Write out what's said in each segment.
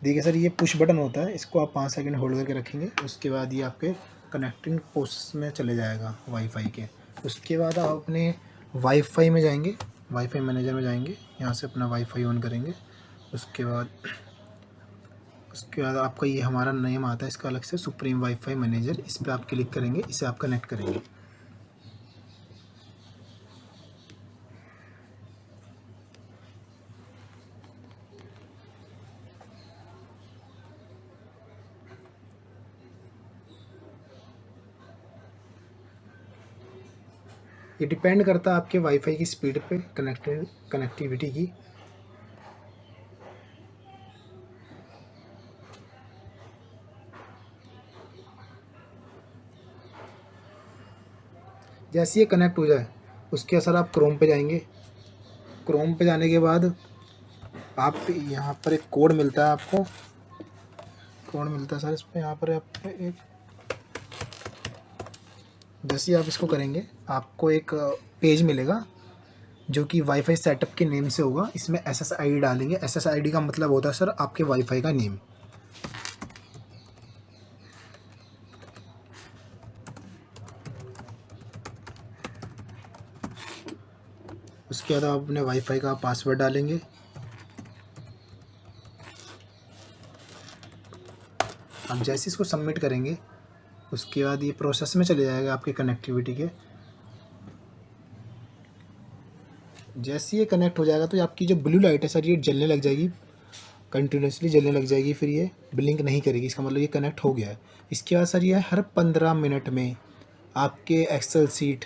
देखिए सर, ये push button होता है, इसको आप 5 सेकंड होल्ड करके रखेंगे, उसके बाद ये आपके कनेक्टिंग प्रोसेस में चले जाएगा वाईफाई के। उसके बाद आप अपने वाईफाई में जाएंगे, वाईफाई मैनेजर में जाएंगे, यहाँ से अपना वाईफाई ऑन करेंगे। उसके बाद आपका ये हमारा नेम आता है इसका अलग से, सुप्रीम वाईफाई मैनेजर, इस पर आप क्लिक करेंगे, इसे आप कनेक्ट करेंगे। ये डिपेंड करता है आपके वाईफाई की स्पीड पे, कनेक्टिविटी की। जैसे ये कनेक्ट हो जाए उसके असर आप क्रोम पे जाएंगे। क्रोम पे जाने के बाद आप यहाँ पर एक कोड मिलता है, आपको कोड मिलता है सर, इस पर यहाँ पर आपको एक, जैसे ही आप इसको करेंगे आपको एक पेज मिलेगा जो कि वाईफाई सेटअप के नेम से होगा। इसमें SSID डालेंगे, SSID का मतलब होता है सर आपके वाईफाई का नेम। उसके बाद आप अपने वाईफाई का पासवर्ड डालेंगे। आप जैसे इसको सबमिट करेंगे उसके बाद ये प्रोसेस में चले जाएगा आपके कनेक्टिविटी के। जैसे ये कनेक्ट हो जाएगा तो आपकी जो ब्लू लाइट है सर ये जलने लग जाएगी, कंटिन्यूसली जलने लग जाएगी, फिर ये ब्लिंक नहीं करेगी, इसका मतलब ये कनेक्ट हो गया है। इसके बाद सर ये हर 15 मिनट में आपके एक्सेल सीट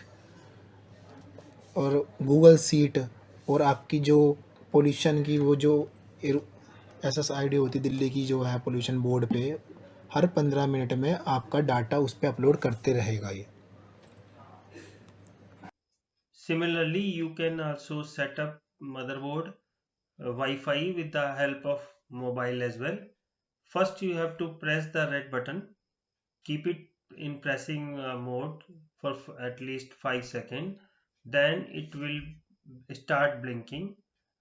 और गूगल सीट और आपकी जो पोल्यूशन की वो जो SSID होती दिल्ली की जो है पोल्यूशन बोर्ड पे, हर 15 मिनट में आपका डाटा उस पर अपलोड करते रहेगा ये। Similarly, you can also set up motherboard Wi-Fi with the help of mobile as well. First, you have to press the red button. Keep it in pressing mode for at least 5 seconds. Then it will start blinking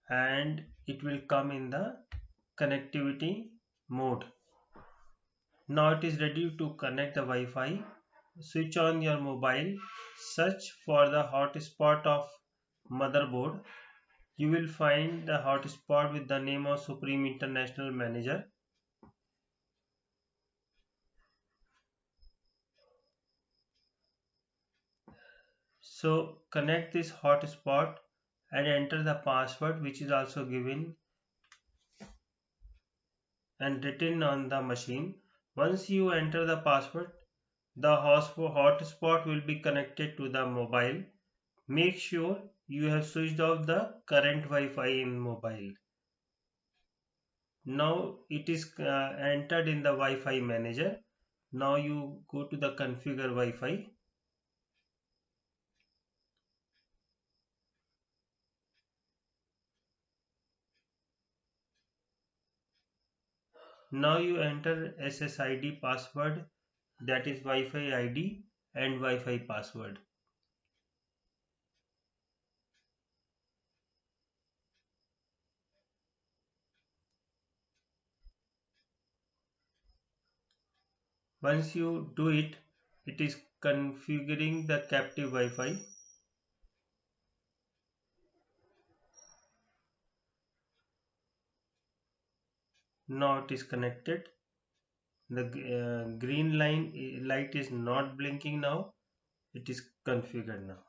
and it will come in the connectivity mode. Now it is ready to connect the Wi-Fi. Switch on your mobile. Search for the hotspot of motherboard. You will find the hotspot with the name of Supreme International Manager. So connect this hotspot and enter the password which is also given and written on the machine. Once you enter the password, the hotspot will be connected to the mobile. Make sure you have switched off the current Wi-Fi in mobile. Now it is entered in the Wi-Fi manager. Now you go to the configure Wi-Fi. Now you enter SSID password, that is Wi-Fi ID and Wi-Fi password. Once you do it, it is configuring the captive Wi-Fi. Now it is connected. The green light is not blinking now. It is configured now.